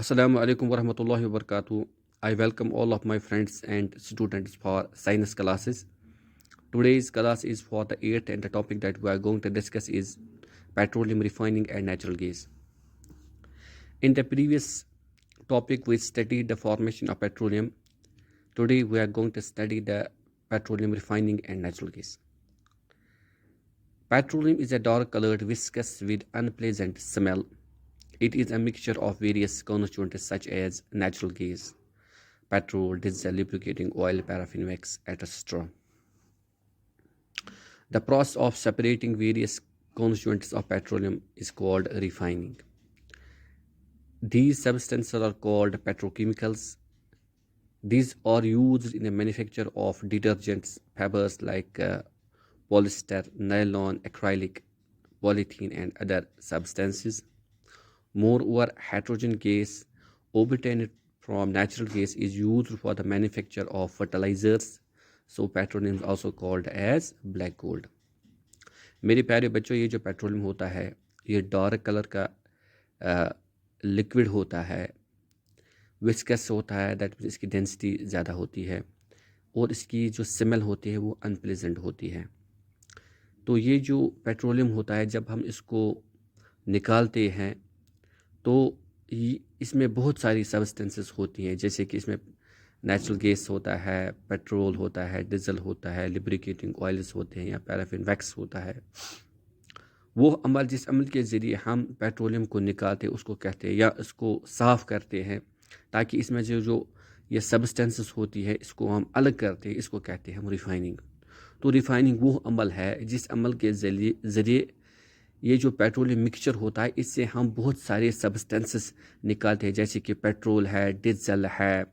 Assalamu alaikum warahmatullahi wabarakatuh. I welcome all of my friends and students for science classes. Today's class is for the 8th and the topic that we are going to discuss is petroleum refining and natural gas. In the previous topic we studied the formation of petroleum. Today we are going to study the petroleum refining and natural gas. Petroleum is a dark colored viscous with unpleasant smell. It is a mixture of various constituents such as natural gas, petrol, diesel, lubricating oil, paraffin, wax, etc. The process of separating various constituents of petroleum is called refining. These substances are called petrochemicals. These are used in the manufacture of detergents, fibers like polyester, nylon, acrylic, polythene, and other substances. Moreover, hydrogen gas obtained from natural gas is used for the manufacture of fertilizers. So petroleum is also called as black gold. मेरे प्यारे बच्चों, ये जो petroleum होता है ये dark colour का liquid होता है, विस्कस होता है, दैट मीन्स इसकी डेंसिटी ज़्यादा होती है और इसकी जो स्मेल होती है वो अनप्लेजेंट होती है. तो ये जो पेट्रोलियम होता है जब हम इसको निकालते हैं तो इसमें बहुत सारी सब्सटेंसेस होती हैं, जैसे कि इसमें नेचुरल गैस होता है, पेट्रोल होता है, डीजल होता है, लिब्रिकेटिंग ऑयल्स होते हैं या पैराफिन वैक्स होता है. वो अमल जिस अमल के ज़रिए हम पेट्रोलियम को निकालते हैं उसको कहते हैं या इसको साफ़ करते हैं, ताकि इसमें जो ये सब्सटेंसेस होती है इसको हम अलग करते हैं, इसको कहते हैं हम रिफाइनिंग. तो रिफाइनिंग वो अमल है जिस अमल के ज़रिए ये जो पेट्रोलियम मिक्सचर होता है इससे हम बहुत सारे सब्सटेंसेस निकालते हैं, जैसे कि पेट्रोल है, डीजल है,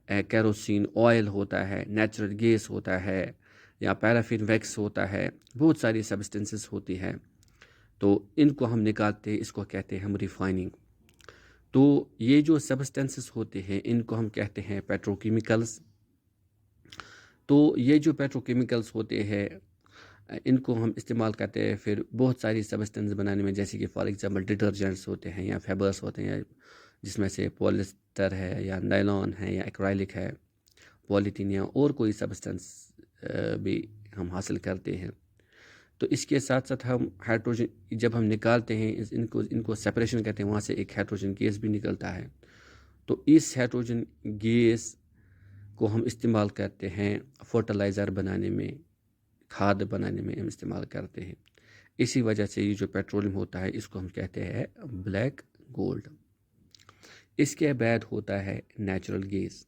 केरोसिन ऑयल होता है, नेचुरल गैस होता है या पैराफिन वैक्स होता है, बहुत सारी सब्सटेंसेस होती है. तो इनको हम निकालते हैं, इसको कहते हैं हम रिफाइनिंग. तो ये जो सब्सटेंसेस होते हैं इनको हम कहते हैं पेट्रोकेमिकल्स. तो ये जो पेट्रोकेमिकल्स होते हैं इनको हम इस्तेमाल करते हैं फिर बहुत सारी सब्सटेंस बनाने में, जैसे कि फॉर एग्जांपल डिटर्जेंट्स होते हैं या फैबर्स होते हैं जिसमें से पॉलिस्टर है या नायलॉन है या एक्राइलिक है, पॉलीथीन या और कोई सब्सटेंस भी हम हासिल करते हैं. तो इसके साथ साथ हम हाइड्रोजन जब हम निकालते हैं इनको सेपरेशन कहते हैं, वहाँ से एक हाइड्रोजन गैस भी निकलता है. तो इस हाइड्रोजन गैस को हम इस्तेमाल करते हैं फर्टिलाइज़र बनाने में, खाद बनाने में हम इस्तेमाल करते हैं. इसी वजह से ये जो पेट्रोलियम होता है इसको हम कहते हैं ब्लैक गोल्ड. इसके बाद होता है नेचुरल गैस.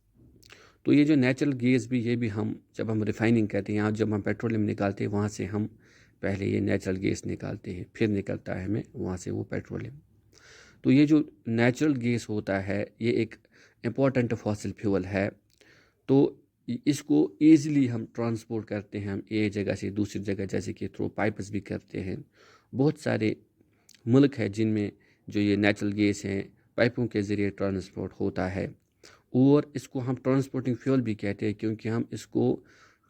तो ये जो नेचुरल गैस भी ये भी हम जब हम रिफाइनिंग करते हैं, यहाँ जब हम पेट्रोलियम निकालते हैं वहाँ से हम पहले ये नेचुरल गैस निकालते हैं, फिर निकलता है हमें वहाँ से वो पेट्रोलियम. तो ये जो नेचुरल गैस होता है ये एक इम्पॉर्टेंट फॉसिल फ्यूल है. तो इसको ईज़िली हम ट्रांसपोर्ट करते हैं, हम एक जगह से दूसरी जगह जैसे कि थ्रू पाइप्स भी करते हैं. बहुत सारे मुल्क हैं जिनमें जो ये नेचुरल गैस हैं पाइपों के ज़रिए ट्रांसपोर्ट होता है. और इसको हम ट्रांसपोर्टिंग फ्यूल भी कहते हैं क्योंकि हम इसको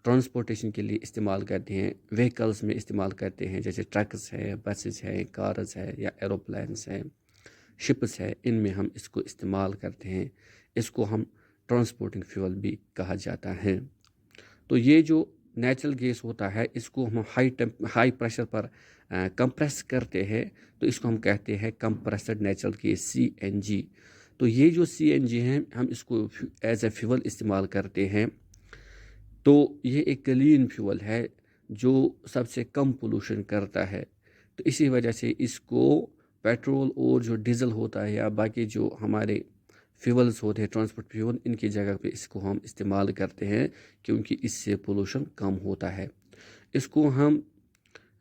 ट्रांसपोर्टेशन के लिए इस्तेमाल करते हैं, व्हीकल्स में इस्तेमाल करते हैं, जैसे ट्रक्स है, बसेस है, कार्स है या एरोप्लेन्स हैं, शिप्स है, इनमें हम इसको इस्तेमाल करते हैं. इसको हम ट्रांसपोर्टिंग फ्यूल भी कहा जाता है. तो ये जो नेचुरल गैस होता है इसको हम हाई प्रेशर पर कंप्रेस करते हैं, तो इसको हम कहते हैं कंप्रेस्ड नेचुरल गैस CNG. तो ये जो CNG है हम इसको एज ए फ्यूल इस्तेमाल करते हैं. तो ये एक क्लीन फ्यूल है जो सबसे कम पोल्यूशन करता है. तो इसी वजह से इसको पेट्रोल और जो डीजल होता है या बाकी जो हमारे फ्यूल्स होते हैं ट्रांसपोर्ट फ्यूल, इनकी जगह पे इसको हम इस्तेमाल करते हैं क्योंकि इससे पोल्यूशन कम होता है. इसको हम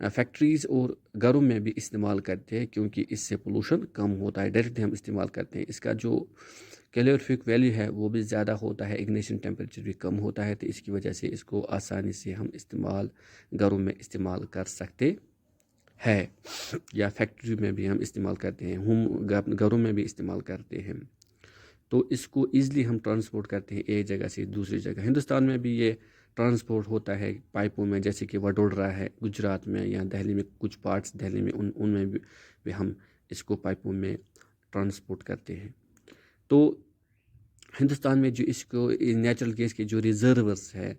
फैक्ट्रीज़ और घरों में भी इस्तेमाल करते हैं क्योंकि इससे पोल्यूशन कम होता है. डायरेक्टली हम इस्तेमाल करते हैं, इसका जो कैलोरीफिक वैल्यू है वो भी ज़्यादा होता है, इग्निशन टेम्परेचर भी कम होता है. तो इसकी वजह से इसको आसानी से हम इस्तेमाल घरों में इस्तेमाल कर सकते हैं या फैक्ट्री में भी हम इस्तेमाल करते हैं, हम घरों में भी इस्तेमाल करते हैं. तो इसको ईज़िली हम ट्रांसपोर्ट करते हैं एक जगह से दूसरी जगह. हिंदुस्तान में भी ये ट्रांसपोर्ट होता है पाइपों में, जैसे कि वडोदरा है गुजरात में या दिल्ली में, कुछ पार्ट्स दिल्ली में उनमें भी हम इसको पाइपों में ट्रांसपोर्ट करते हैं. تو ہندوستان میں جو اس کو نیچرل گیس کے جو ریزرورس ہے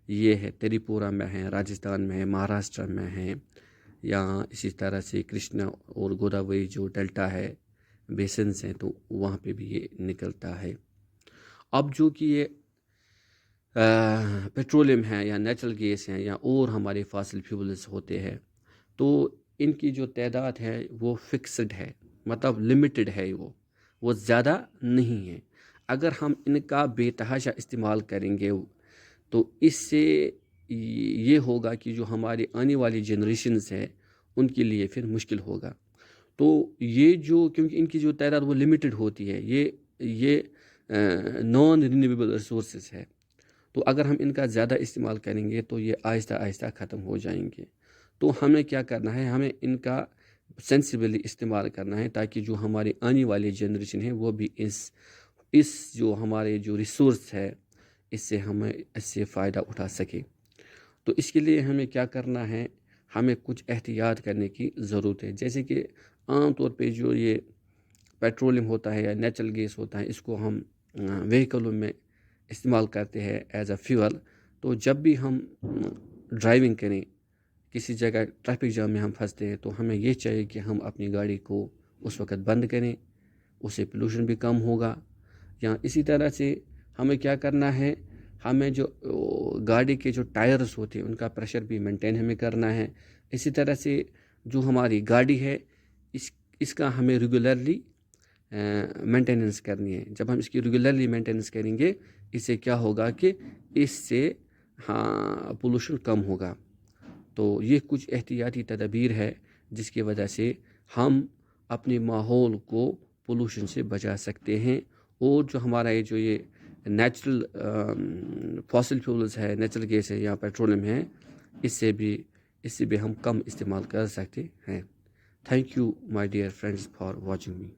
یہ ہے تری پورہ میں ہے، راجستھان میں ہے، مہاراشٹر میں ہے، یا اسی طرح سے کرشنا اور گوداوری جو ڈیلٹا ہے بیسنس ہیں تو وہاں پہ بھی یہ نکلتا ہے۔ اب جو کہ یہ پیٹرولیم ہے یا نیچرل گیس ہیں یا اور ہمارے فاسل فیولز ہوتے ہیں تو ان کی جو تعداد ہے وہ فکسڈ ہے، مطلب لمیٹڈ ہے، وہ زیادہ نہیں ہے۔ اگر ہم ان کا بے تحاشا استعمال کریں گے تو اس سے یہ ہوگا کہ جو ہماری آنے والی جنریشنز ہے ان کے لیے پھر مشکل ہوگا۔ تو یہ جو کیونکہ ان کی جو تعداد وہ لمیٹڈ ہوتی ہے، یہ نان رینیویبل ریسورسز ہے، تو اگر ہم ان کا زیادہ استعمال کریں گے تو یہ آہستہ آہستہ ختم ہو جائیں گے۔ تو ہمیں کیا کرنا ہے، ہمیں ان کا سینسیبلی استعمال کرنا ہے تاکہ جو ہماری آنے والی جنریشن ہے وہ بھی اس جو ہمارے جو ریسورس ہے اس سے فائدہ اٹھا سکے۔ تو اس کے لیے ہمیں کیا کرنا ہے، ہمیں کچھ احتیاط کرنے کی ضرورت ہے، جیسے کہ عام طور پہ جو یہ پیٹرولیم ہوتا ہے یا نیچرل گیس ہوتا ہے اس کو ہم وہیکلوں میں استعمال کرتے ہیں ایز اے فیول۔ تو جب بھی ہم ڈرائیونگ کریں، کسی جگہ ٹریفک جام میں ہم پھنستے ہیں تو ہمیں یہ چاہیے کہ ہم اپنی گاڑی کو اس وقت بند کریں، اس سے پولوشن بھی کم ہوگا۔ یا اسی طرح سے ہمیں کیا کرنا ہے، ہمیں جو گاڑی کے جو ٹائرز ہوتے ہیں ان کا پریشر بھی مینٹین ہمیں کرنا ہے۔ اسی طرح سے جو ہماری گاڑی ہے اس کا ہمیں ریگولرلی مینٹیننس کرنی ہے۔ جب ہم اس کی ریگولرلی مینٹیننس کریں گے اس سے کیا ہوگا کہ اس سے پولوشن کم ہوگا۔ تو یہ کچھ احتیاطی تدابیر ہے جس کی وجہ سے ہم اپنے ماحول کو پولوشن سے بچا سکتے ہیں، اور جو ہمارا یہ نیچرل فاسل فیولز ہے، نیچرل گیس ہے یا پیٹرولیم ہے، اس سے بھی ہم کم استعمال کر سکتے ہیں۔ Thank you my dear friends for watching me.